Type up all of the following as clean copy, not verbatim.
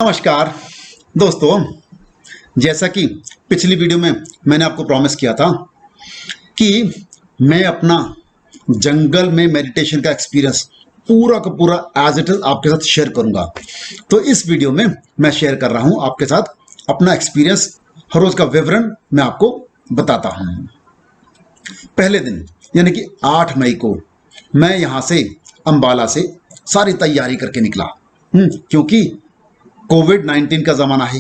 नमस्कार दोस्तों, जैसा कि पिछली वीडियो में मैंने आपको प्रॉमिस किया था कि मैं अपना जंगल में मेडिटेशन का एक्सपीरियंस पूरा का पूरा एज इट इज आपके साथ शेयर करूंगा। तो इस वीडियो में मैं शेयर कर रहा हूं आपके साथ अपना एक्सपीरियंस। हर रोज का विवरण मैं आपको बताता हूं। पहले दिन यानी कि 8 मई को मैं यहां से अंबाला से सारी तैयारी करके निकला, क्योंकि कोविड-19 का ज़माना है,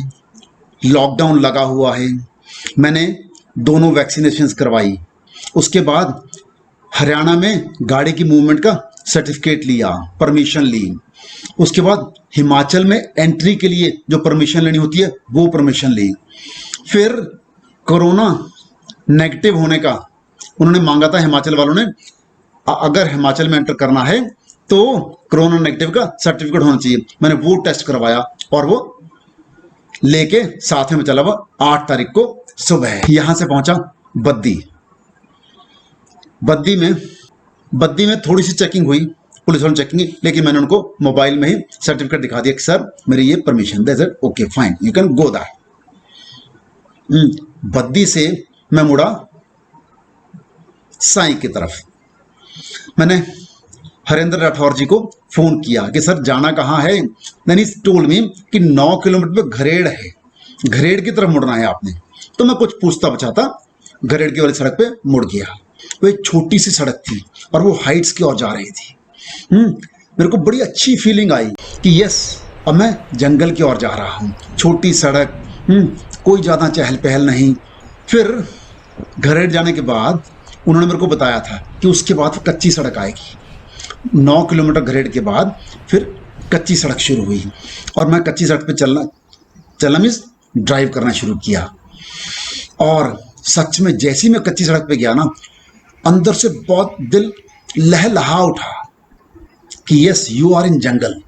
लॉकडाउन लगा हुआ है। मैंने दोनों वैक्सीनेशंस करवाई। उसके बाद हरियाणा में गाड़ी की मूवमेंट का सर्टिफिकेट लिया, परमिशन ली। उसके बाद हिमाचल में एंट्री के लिए जो परमिशन लेनी होती है वो परमिशन ली। फिर कोरोना नेगेटिव होने का उन्होंने मांगा था, हिमाचल वालों ने, अगर हिमाचल में एंटर करना है तो कोरोना नेगेटिव का सर्टिफिकेट होना चाहिए। मैंने वो टेस्ट करवाया और वो लेके साथ में चला। वो 8 तारीख को सुबह यहां से पहुंचा बद्दी में थोड़ी सी चेकिंग हुई, पुलिस वालों ने चेकिंग की, लेकिन मैंने उनको मोबाइल में ही सर्टिफिकेट दिखा दिया कि सर मेरी ये permission they. Sir okay fine, you can go that. Baddi से मैं मुड़ा साई की तरफ। मैंने हरेंद्र राठौर जी को फोन किया कि सर जाना कहाँ है। देन ही टोल्ड मी कि 9 किलोमीटर पे घरेड़ है, घरेड़ की तरफ मुड़ना है आपने। तो मैं कुछ पूछता बचाता घरेड़ की वाली सड़क पे मुड़ गया। वो एक छोटी सी सड़क थी और वो हाइट्स की ओर जा रही थी। मेरे को बड़ी अच्छी फीलिंग आई कि यस, अब मैं जंगल की ओर जा रहा हूँ। छोटी सड़क, कोई ज़्यादा चहल पहल नहीं। फिर घरेड़ जाने के बाद उन्होंने मेरे को बताया था कि उसके बाद वो कच्ची सड़क आएगी। 9 किलोमीटर घरेड़ के बाद फिर कच्ची सड़क शुरू हुई और मैं कच्ची सड़क पे चलना मीन्स ड्राइव करना शुरू किया। और सच में जैसी मैं कच्ची सड़क पे गया ना, अंदर से बहुत दिल लहलहा उठा कि यस, यू आर इन जंगल।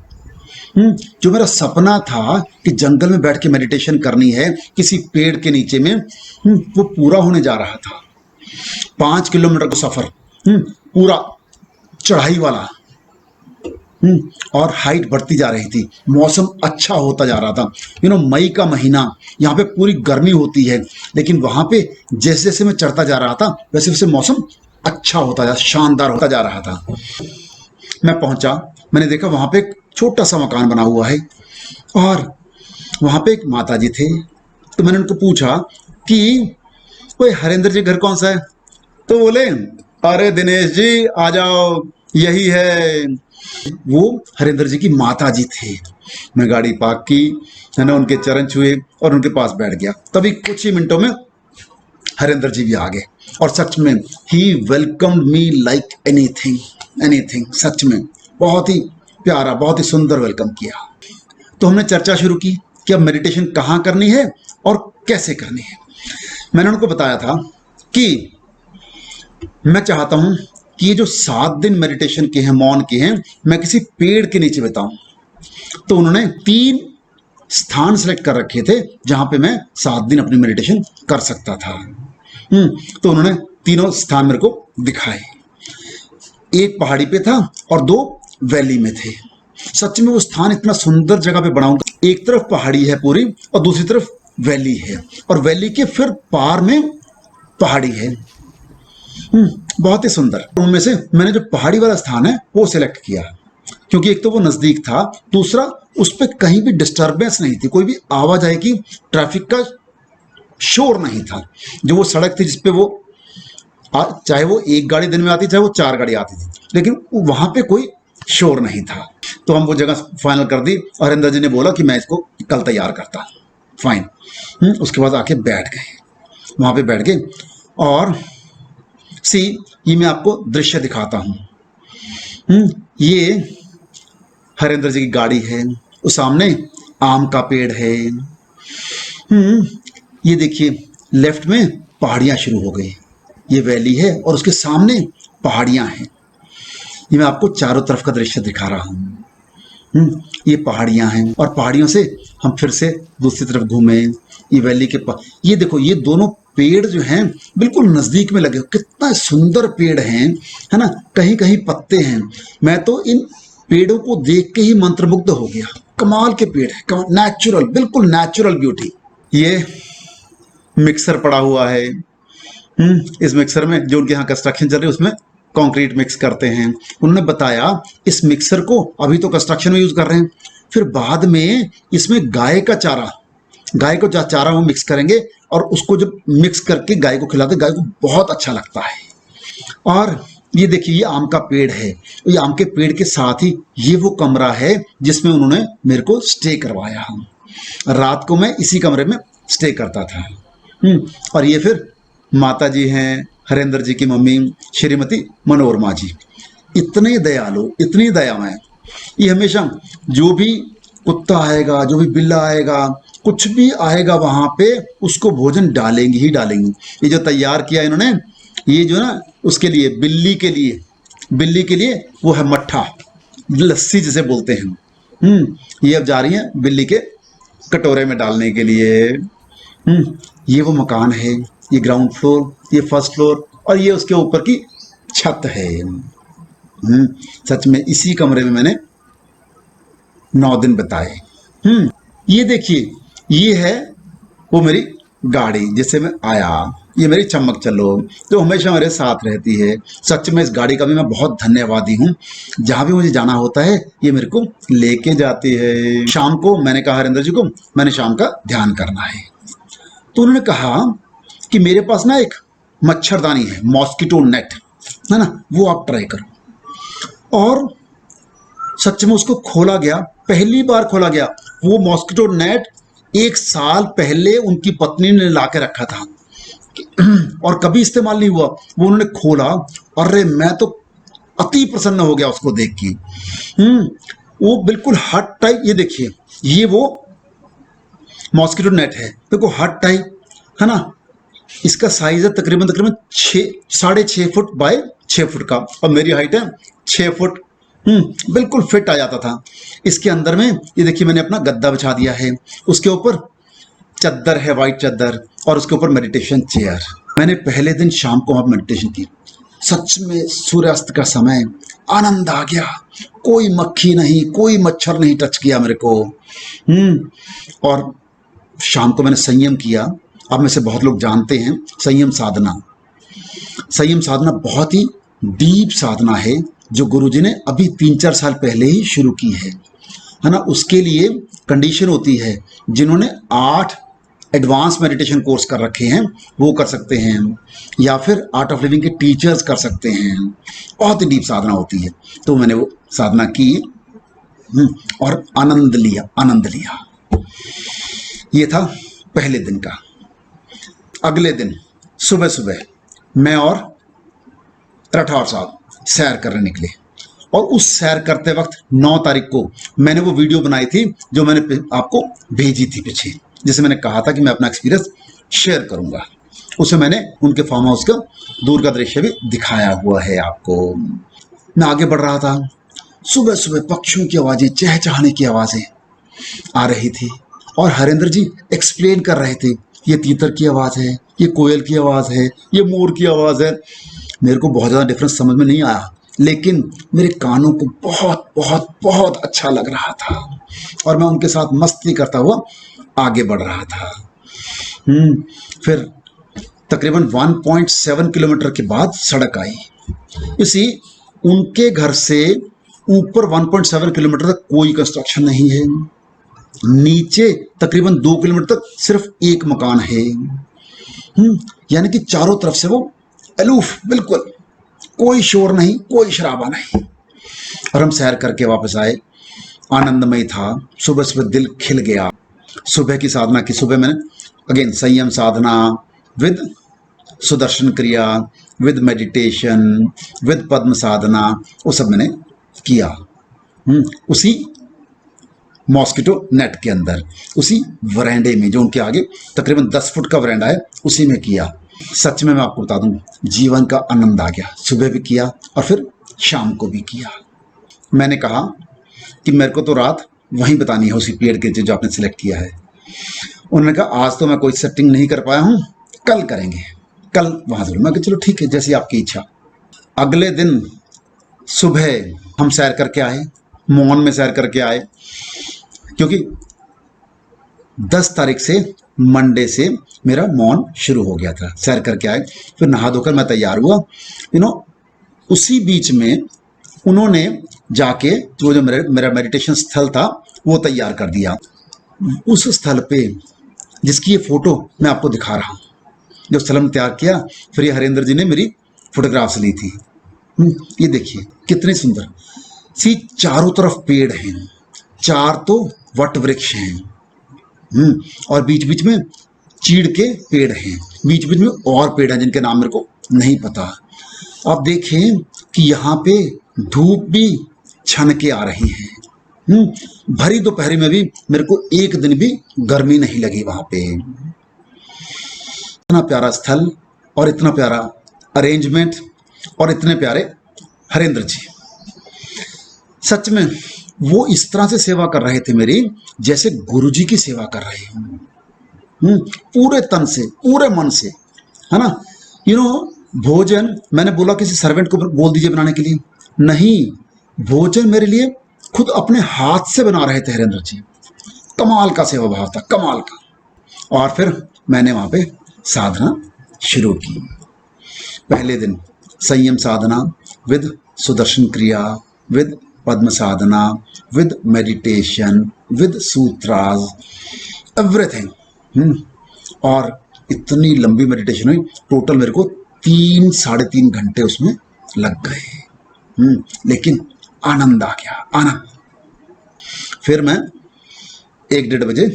जो मेरा सपना था कि जंगल में बैठ के मेडिटेशन करनी है किसी पेड़ के नीचे में, वो पूरा होने जा रहा था। 5 किलोमीटर का सफर, पूरा चढ़ाई वाला, और हाइट बढ़ती जा रही थी। मौसम अच्छा होता जा रहा था। मई का महीना, यहाँ पे पूरी गर्मी होती है, लेकिन वहां पे जैसे जैसे मैं चढ़ता जा रहा था वैसे वैसे मौसम अच्छा होता शानदार होता जा रहा था। मैं पहुंचा, मैंने देखा वहां पे एक छोटा सा मकान बना हुआ है और वहां पे एक माता जी थे। तो मैंने उनको पूछा कि कोई हरेंद्र जी घर कौन सा है। तो बोले, अरे दिनेश जी आ जाओ, यही है। वो हरेंद्र जी की माता जी थे। मैं गाड़ी पार्क की, मैंने उनके चरण छुए और उनके पास बैठ गया। तभी कुछ ही मिनटों में हरेंद्र जी भी आ गए और सच में ही वेलकम्ड मी लाइक एनीथिंग। सच में बहुत ही प्यारा, बहुत ही सुंदर वेलकम किया। तो हमने चर्चा शुरू की कि अब मेडिटेशन कहाँ करनी है और कैसे करनी है। मैंने उनको बताया था कि मैं चाहता हूं कि ये जो 7 दिन मेडिटेशन के हैं, मौन के हैं, मैं किसी पेड़ के नीचे बिताऊं। तो उन्होंने 3 स्थान सेलेक्ट कर रखे थे जहां पे मैं 7 दिन अपनी मेडिटेशन कर सकता था। तो उन्होंने तीनों स्थान मेरे को दिखाए। एक पहाड़ी पे था और 2 वैली में थे। सच में वो स्थान इतना सुंदर जगह पे बनाऊंगा। एक तरफ पहाड़ी है पूरी और दूसरी तरफ वैली है, और वैली के फिर पार में पहाड़ी है। बहुत ही सुंदर। उनमें से मैंने जो पहाड़ी वाला स्थान है वो सिलेक्ट किया, क्योंकि एक तो वो नजदीक था, दूसरा उस पर कहीं भी डिस्टर्बेंस नहीं थी, कोई भी आवाजाही की, ट्रैफिक का शोर नहीं था। जो वो सड़क थी जिसपे वो चाहे वो 1 गाड़ी दिन में आती, चाहे वो 4 गाड़ी आती थी, लेकिन वहां पे कोई शोर नहीं था। तो हम वो जगह फाइनल कर दी और हरिंदर जी ने बोला कि मैं इसको कल तैयार करता। फाइन। उसके बाद आके बैठ गए, वहां पे बैठ गए और ये मैं आपको दृश्य दिखाता हूं। ये हरेंद्र जी की गाड़ी है, उस सामने आम का पेड़ है। ये देखिए लेफ्ट में पहाड़ियां शुरू हो गई, ये वैली है और उसके सामने पहाड़ियां हैं। ये मैं आपको चारों तरफ का दृश्य दिखा रहा हूं। ये पहाड़ियां हैं और पहाड़ियों से हम फिर से दूसरी तरफ घूमे। ये वैली के ये देखो, ये दोनों पेड़ जो हैं बिल्कुल नजदीक में लगे। कितना सुंदर पेड़ हैं, है ना। कहीं कहीं पत्ते हैं। मैं तो इन पेड़ों को देख के ही मंत्रमुग्ध हो गया। कमाल के पेड़ है, नेचुरल, बिल्कुल नेचुरल ब्यूटी। ये मिक्सर पड़ा हुआ है। इस मिक्सर में जो उनके यहाँ कंस्ट्रक्शन चल रही है उसमें कंक्रीट मिक्स करते हैं। उन्होंने बताया इस मिक्सर को अभी तो कंस्ट्रक्शन में यूज कर रहे हैं, फिर बाद में इसमें गाय का चारा, गाय को चारा वो मिक्स करेंगे और उसको जब मिक्स करके गाय को खिलाते, गाय को बहुत अच्छा लगता है। और ये देखिए ये आम का पेड़ है, ये आम के पेड़ के साथ ही ये वो कमरा है जिसमें उन्होंने मेरे को स्टे करवाया। रात को मैं इसी कमरे में स्टे करता था। और ये फिर माता जी हैं, हरेंद्र जी की मम्मी श्रीमती मनोरमा जी, इतने दयालु, इतनी दयामय। ये हमेशा जो भी कुत्ता आएगा, जो भी बिल्ला आएगा, कुछ भी आएगा वहां पे उसको भोजन डालेंगे ही डालेंगे। ये जो तैयार किया इन्होंने, ये जो ना उसके लिए, बिल्ली के लिए, बिल्ली के लिए वो है मट्ठा, लस्सी जिसे बोलते हैं। ये अब जा रही है बिल्ली के कटोरे में डालने के लिए। ये वो मकान है, ये ग्राउंड फ्लोर, ये फर्स्ट फ्लोर और ये उसके ऊपर की छत है। सच में इसी कमरे में मैंने 9 दिन बिताए। ये देखिए ये है वो मेरी गाड़ी जिससे मैं आया, ये मेरी चमक चलो जो हमेशा मेरे साथ रहती है। सच में इस गाड़ी का भी मैं बहुत धन्यवादी हूँ। जहाँ भी मुझे जाना होता है ये मेरे को लेके जाती है। शाम को मैंने कहा हरिंदर जी को, मैंने शाम का ध्यान करना है, तो उन्होंने कहा कि मेरे पास ना एक मच्छरदानी है, मॉस्किटो नेट है ना, वो आप ट्राई करो। और सच में उसको खोला गया, पहली बार खोला गया। वो मॉस्किटो नेट 1 साल पहले उनकी पत्नी ने ला के रखा था और कभी इस्तेमाल नहीं हुआ। वो उन्होंने खोला, अरे मैं तो अति प्रसन्न हो गया उसको देख के। वो बिल्कुल हट टाइप, ये देखिए ये वो मॉस्किटो नेट है, देखो हट टाइप है ना। इसका साइज है तकरीबन 6.5 फुट बाय 6 फुट का और मेरी हाइट है 6 फुट। बिल्कुल फिट आ जाता था। इसके अंदर में ये देखिए मैंने अपना गद्दा बिछा दिया है, उसके ऊपर चद्दर है, वाइट चद्दर, और उसके ऊपर मेडिटेशन चेयर। मैंने पहले दिन शाम को वहां मेडिटेशन की। सच में सूर्यास्त का समय, आनंद आ गया। कोई मक्खी नहीं, कोई मच्छर नहीं टच किया मेरे को। और शाम को मैंने संयम किया। अब में से बहुत लोग जानते हैं संयम साधना। संयम साधना बहुत ही डीप साधना है जो गुरुजी ने अभी 3-4 साल पहले ही शुरू की है ना। उसके लिए कंडीशन होती है, जिन्होंने 8 एडवांस मेडिटेशन कोर्स कर रखे हैं वो कर सकते हैं, या फिर आर्ट ऑफ लिविंग के टीचर्स कर सकते हैं। बहुत ही डीप साधना होती है। तो मैंने वो साधना की और आनंद लिया, आनंद लिया। ये था पहले दिन का। अगले दिन सुबह सुबह मैं और राठौर साहब सैर करने निकले और उस सैर करते वक्त 9 तारीख को मैंने वो वीडियो बनाई थी जो मैंने आपको भेजी थी पीछे, जिसे मैंने कहा था कि मैं अपना एक्सपीरियंस शेयर करूंगा। उसे मैंने उनके फार्म हाउस का दूर का दृश्य भी दिखाया हुआ है आपको। मैं आगे बढ़ रहा था, सुबह सुबह पक्षियों की आवाजें, चहचहाने की आवाजें आ रही थी और हरेंद्र जी एक्सप्लेन कर रहे थे, ये तीतर की आवाज है, ये कोयल की आवाज है, ये मोर की आवाज है। मेरे को बहुत ज़्यादा डिफरेंस समझ में नहीं आया, लेकिन मेरे कानों को बहुत बहुत बहुत अच्छा लग रहा था और मैं उनके साथ मस्ती करता हुआ आगे बढ़ रहा था। फिर तकरीबन 1.7 किलोमीटर के बाद सड़क आई। इसी उनके घर से ऊपर 1.7 किलोमीटर तक कोई कंस्ट्रक्शन नहीं है, नीचे तकरीबन 2 किलोमीटर तक सिर्फ एक मकान है। यानी कि चारों तरफ से वो अलूफ, बिल्कुल कोई शोर नहीं, कोई शराबा नहीं। और हम सैर करके वापस आए, आनंदमय था। सुबह सुबह दिल खिल गया। सुबह की साधना की, सुबह मैंने अगेन संयम साधना with Sudarshan Kriya, with meditation, with Padma साधना, वो सब मैंने किया उसी मॉस्किटो नेट के अंदर, उसी वरांडे में जो उनके आगे तकरीबन 10 फुट का वरांडा है, उसी में किया। सच में मैं आपको बता दूं, जीवन का आनंद आ गया। सुबह भी किया और फिर शाम को भी किया। मैंने कहा कि मेरे को तो रात वहीं बतानी है, उसी पेड़ के जो आपने सिलेक्ट किया है। उन्होंने कहा आज तो मैं कोई सेटिंग नहीं कर पाया हूँ, कल करेंगे, कल वहाँ जरूर। मैं कहा चलो ठीक है, जैसी आपकी इच्छा। अगले दिन सुबह हम सैर करके आए, मौन में सैर करके आए। क्योंकि 10 तारीख से मंडे से मेरा मौन शुरू हो गया था। सैर करके आए, फिर नहा धोकर मैं तैयार हुआ। उसी बीच में उन्होंने जाके वो जो मेरा मेडिटेशन स्थल था वो तैयार कर दिया। उस स्थल पे जिसकी ये फोटो मैं आपको दिखा रहा हूँ, जो स्थल हमने तैयार किया, फिर ये हरेंद्र जी ने मेरी फोटोग्राफ्स ली थी। ये देखिए कितनी सुंदर सी, चारों तरफ पेड़ हैं, 4 तो वट वृक्ष हैं, और बीच बीच में चीड़ के पेड़ हैं, बीच बीच में और पेड़ हैं जिनके नाम मेरे को नहीं पता। आप देखें कि यहाँ पे धूप भी छन के आ रही है। भरी दोपहर में भी मेरे को एक दिन भी गर्मी नहीं लगी वहां पे। इतना प्यारा स्थल और इतना प्यारा अरेंजमेंट और इतने प्यारे हरेंद्र जी, सच में वो इस तरह से सेवा कर रहे थे मेरी, जैसे गुरुजी की सेवा कर रहे हैं, पूरे तन से पूरे मन से, है ना। भोजन मैंने बोला किसी सर्वेंट को बोल दीजिए बनाने के लिए, नहीं, भोजन मेरे लिए खुद अपने हाथ से बना रहे थे हरेंद्र जी। कमाल का सेवा भाव था, कमाल का। और फिर मैंने वहां पे साधना शुरू की। पहले दिन संयम साधना with Sudarshan Kriya, with Padma Sadhana, with meditation, with sutras, everything. और इतनी लंबी मेडिटेशन हुई, टोटल मेरे को 3-3.5 घंटे उसमें लग गए। लेकिन आनंद आ गया, आनंद। फिर मैं 1-1:30 बजे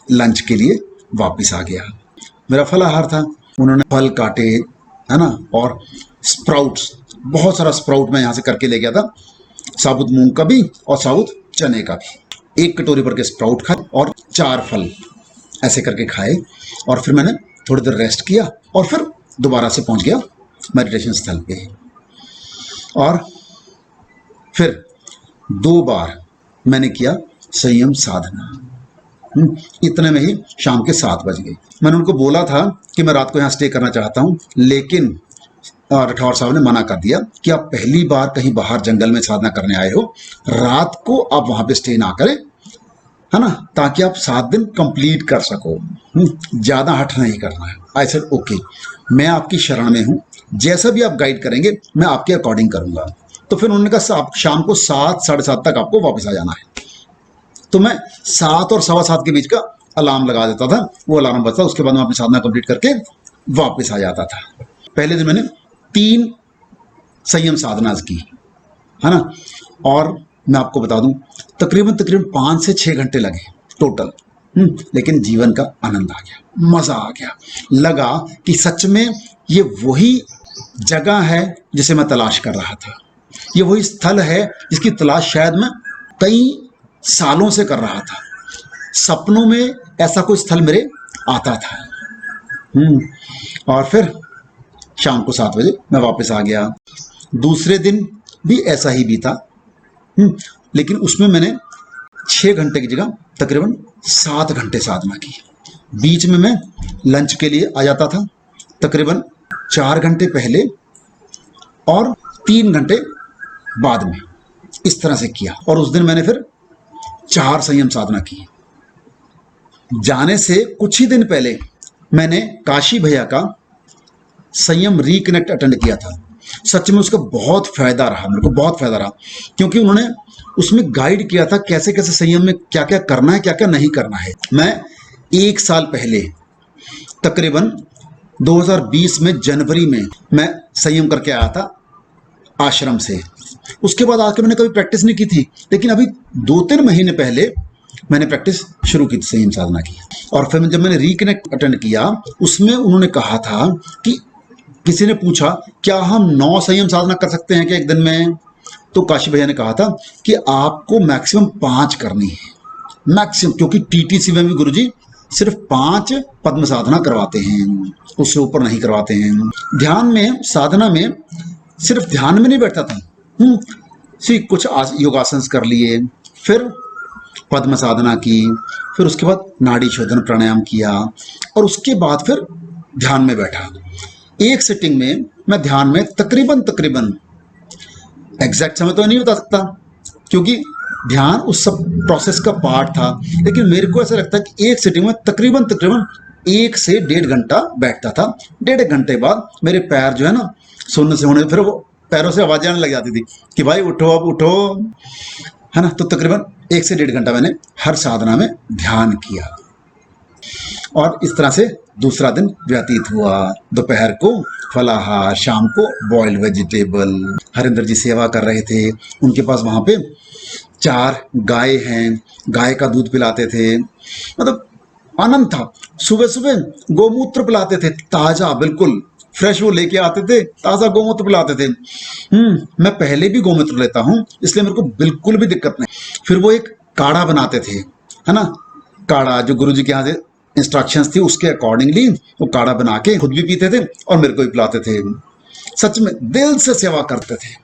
लंच के लिए वापस आ गया। मेरा फलाहार था, उन्होंने फल काटे, है ना, और स्प्राउट्स, बहुत सारा स्प्राउट मैं यहाँ से करके ले गया था, साबुत मूंग का भी और साबुत चने का भी। 1 कटोरी भर के स्प्राउट खाए और 4 फल ऐसे करके खाए। और फिर मैंने थोड़ी देर रेस्ट किया और फिर दोबारा से पहुंच गया मेडिटेशन स्थल पे। और फिर 2 बार मैंने किया संयम साधना। इतने में ही शाम के 7 बज गए। मैंने उनको बोला था कि मैं रात को यहाँ स्टे करना चाहता हूँ, लेकिन राठौर साहब ने मना कर दिया कि आप पहली बार कहीं बाहर जंगल में साधना करने आए हो, रात को आप वहां पे स्टे ना करें, है ना, ताकि आप 7 दिन कंप्लीट कर सको। ज्यादा हठ नहीं करना है। आई सेड ओके, मैं आपकी शरण में हूँ, जैसा भी आप गाइड करेंगे मैं आपके अकॉर्डिंग करूंगा। तो फिर उन्होंने कहा शाम को 7-7:30 तक आपको वापस आ जाना है। तो मैं 7 और 7:15 के बीच का अलार्म लगा देता था, वो अलार्म बजता, उसके बाद मैं अपनी साधना कंप्लीट करके वापस आ जाता था। पहले दिन मैंने 3 संयम साधनास की, है ना, और मैं आपको बता दूं तकरीबन 5 से 6 घंटे लगे टोटल। लेकिन जीवन का आनंद आ गया, मजा आ गया। लगा कि सच में ये वही जगह है जिसे मैं तलाश कर रहा था, ये वही स्थल है जिसकी तलाश शायद मैं कई सालों से कर रहा था। सपनों में ऐसा कोई स्थल मेरे आता था। और फिर शाम को 7 बजे मैं वापस आ गया। दूसरे दिन भी ऐसा ही बीता, लेकिन उसमें मैंने 6 घंटे की जगह तकरीबन 7 घंटे साधना की। बीच में मैं लंच के लिए आ जाता था तकरीबन 4 घंटे पहले और 3 घंटे बाद में, इस तरह से किया। और उस दिन मैंने फिर 4 संयम साधना की। जाने से कुछ ही दिन पहले मैंने काशी भैया का संयम रिकनेक्ट अटेंड किया था। सच में उसका बहुत फायदा रहा, मेरे को बहुत फायदा रहा, क्योंकि उन्होंने उसमें गाइड किया था कैसे कैसे संयम में क्या क्या करना है, क्या क्या नहीं करना है। मैं 1 साल पहले तकरीबन 2020 में जनवरी में मैं संयम करके आया था आश्रम से। उसके बाद आके मैंने कभी प्रैक्टिस नहीं की थी, लेकिन अभी 2-3 महीने पहले मैंने प्रैक्टिस शुरू की थी संयम साधना की। और फिर जब मैंने रिकनेक्ट अटेंड किया, उसमें उन्होंने कहा था कि किसी ने पूछा क्या हम 9 संयम साधना कर सकते हैं क्या एक दिन में, तो काशी भैया ने कहा था कि आपको मैक्सिमम 5 करनी है, मैक्सिमम, क्योंकि टीटीसी में भी गुरुजी सिर्फ 5 पद्म साधना करवाते हैं, उससे ऊपर नहीं करवाते हैं। ध्यान में, साधना में सिर्फ ध्यान में नहीं बैठता था, कुछ योगासन कर लिए, फिर पद्म साधना की, फिर उसके बाद नाड़ी शोधन प्राणायाम किया, और उसके बाद फिर ध्यान में बैठा। एक सिटिंग में मैं ध्यान में तकरीबन एग्जैक्ट समय तो नहीं बता सकता, क्योंकि ध्यान उस सब प्रोसेस का पार्ट था, लेकिन मेरे को ऐसा लगता है कि एक सिटिंग में तकरीबन तकरीबन 1 से 1.5 घंटा बैठता था। 1.5 घंटे बाद मेरे पैर जो है ना सुन्न से होने, फिर वो पैरों से आवाजें आने लग जाती थी कि भाई उठो अब उठो, है ना। तो तकरीबन 1 से 1.5 घंटा मैंने हर साधना में ध्यान किया और इस तरह से दूसरा दिन व्यतीत हुआ। दोपहर को फलाहार, शाम को बॉइल्ड वेजिटेबल। हरिंदर जी सेवा कर रहे थे, उनके पास वहां पे 4 गाय हैं, गाय का दूध पिलाते थे, मतलब आनंद था। सुबह सुबह गोमूत्र पिलाते थे, ताजा बिल्कुल फ्रेश वो लेके आते थे, ताजा गोमूत्र पिलाते थे। मैं पहले भी गोमूत्र लेता हूँ, इसलिए मेरे को बिल्कुल भी दिक्कत नहीं। फिर वो एक काढ़ा बनाते थे, है ना, काढ़ा जो गुरुजी के यहाँ से इंस्ट्रक्शंस थी उसके अकॉर्डिंगली वो काढ़ा बना के खुद भी पीते थे और मेरे को भी पिलाते थे। सच में दिल से सेवा करते थे।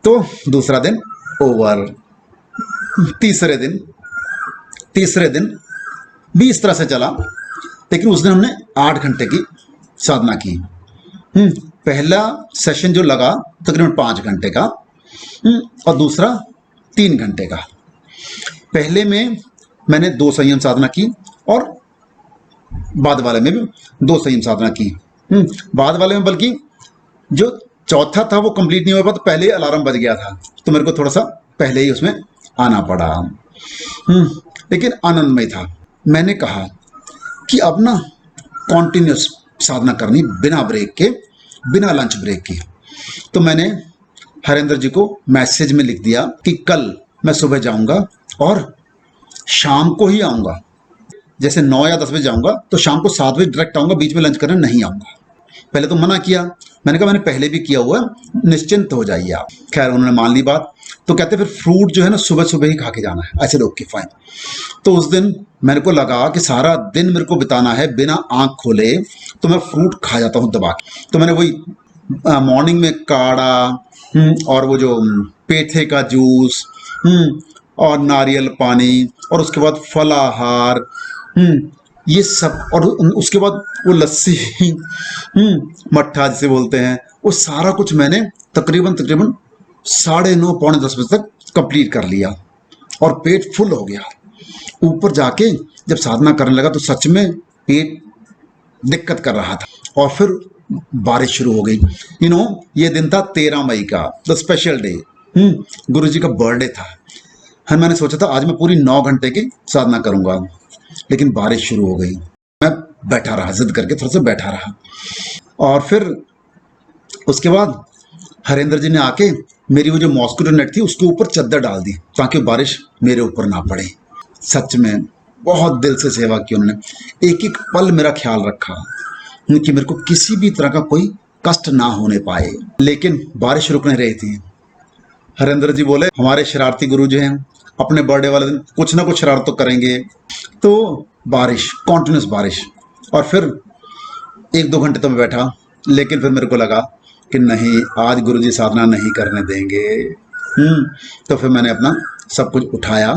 तो दूसरा दिन ओवर। तीसरे दिन भी इस तरह से चला, लेकिन उस दिन हमने 8 घंटे की साधना की। पहला सेशन जो लगा तकरीबन 5 घंटे का, और दूसरा 3 घंटे का। पहले में मैंने 2 संयम साधना की और बाद वाले में भी 2 संयम साधना की। बाद वाले में बल्कि जो चौथा था वो कंप्लीट नहीं हो पाया, तो पहले ही अलार्म बज गया था, तो मेरे को थोड़ा सा पहले ही उसमें आना पड़ा। लेकिन आनंदमय था। मैंने कहा कि अब ना कॉन्टिन्यूस साधना करनी, बिना ब्रेक के, बिना लंच ब्रेक के। तो मैंने हरेंद्र जी को मैसेज में लिख दिया कि कल मैं सुबह जाऊंगा और शाम को ही आऊंगा। जैसे 9 या 10 बजे जाऊंगा तो शाम को 7 बजे डायरेक्ट आऊंगा, बीच में लंच करने नहीं आऊंगा। पहले तो मना किया, मैंने कहा मैंने पहले भी किया हुआ है, निश्चिंत हो जाइए आप। खैर उन्होंने मान ली बात। तो कहते फिर फ्रूट जो है ना सुबह सुबह ही खा के जाना है। ऐसे ओके फाइन। तो उस दिन मेरे को लगा कि सारा दिन मेरे को बिताना है बिना आंख खोले, तो मैं फ्रूट खा जाता हूँ दबा के। तो मैंने वही मॉर्निंग में काढ़ा और वो जो पेठे का जूस और नारियल पानी और उसके बाद फलाहार, ये सब, और उसके बाद वो लस्सी, मट्ठा जिसे बोलते हैं, वो सारा कुछ मैंने तकरीबन 9:30 पौने 10 बजे तक कंप्लीट कर लिया और पेट फुल हो गया। ऊपर जाके जब साधना करने लगा तो सच में पेट दिक्कत कर रहा था। और फिर बारिश शुरू हो गई। ये दिन था 13 मई का, द स्पेशल डे। गुरुजी का बर्थडे था। मैंने सोचा था आज मैं पूरी 9 घंटे की साधना करूंगा, लेकिन बारिश शुरू हो गई। मैं बैठा रहा, जिद करके थोड़ा सा बैठा रहा। और फिर उसके बाद हरेंद्र जी ने आके मेरी वो जो मॉस्किटो नेट थी उसके ऊपर चद्दर डाल दी ताकि बारिश मेरे ऊपर ना पड़े। सच में बहुत दिल से सेवा की उन्होंने। एक एक पल मेरा ख्याल रखा कि मेरे को किसी भी तरह का कोई कष्ट ना होने पाए। लेकिन बारिश रुक नहीं रही थी। हरेंद्र जी बोले हमारे शरारती गुरु जी हैं, अपने बर्थडे वाले दिन कुछ ना कुछ शरारत तो करेंगे। तो बारिश, कॉन्टिन्यूस बारिश। और फिर 1-2 घंटे तो मैं बैठा, लेकिन फिर मेरे को लगा कि नहीं, आज गुरुजी साधना नहीं करने देंगे। तो फिर मैंने अपना सब कुछ उठाया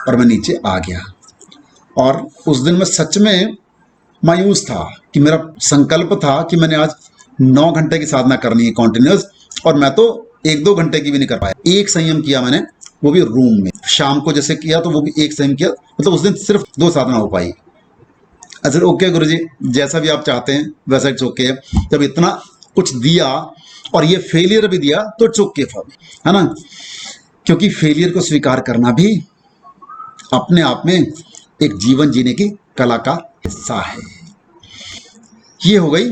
और मैं नीचे आ गया। और उस दिन मैं सच में मायूस था कि मेरा संकल्प था कि मैंने आज 9 घंटे की साधना करनी है कॉन्टिन्यूस, और मैं तो 1-2 घंटे की भी नहीं कर पाया। एक संयम किया मैंने, वो भी रूम में। शाम को जैसे किया तो वो भी एक संयम किया, मतलब उस दिन सिर्फ 2 साधना हो पाई। अच्छा ओके गुरुजी, जैसा भी आप चाहते हैं वैसा इट्स ओके। जब इतना कुछ दिया और ये फेलियर भी दिया तो इट्स ओके फॉर मी, है ना। क्योंकि फेलियर को स्वीकार करना भी अपने आप में एक जीवन जीने की कला का हिस्सा है। ये हो गई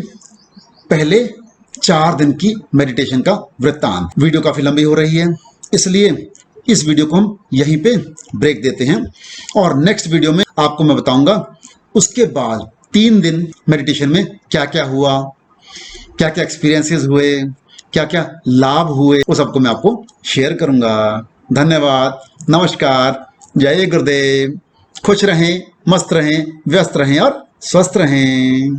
पहले 4 दिन की मेडिटेशन का वृत्तांत। वीडियो काफी लंबी हो रही है, इसलिए इस वीडियो को हम यहीं पे ब्रेक देते हैं और नेक्स्ट वीडियो में आपको मैं बताऊंगा उसके बाद 3 दिन मेडिटेशन में क्या क्या हुआ, क्या क्या एक्सपीरियंसेस हुए, क्या क्या लाभ हुए, वो सबको मैं आपको शेयर करूंगा। धन्यवाद, नमस्कार, जय गुरुदेव। खुश रहें, मस्त रहें, व्यस्त रहें और स्वस्थ रहें।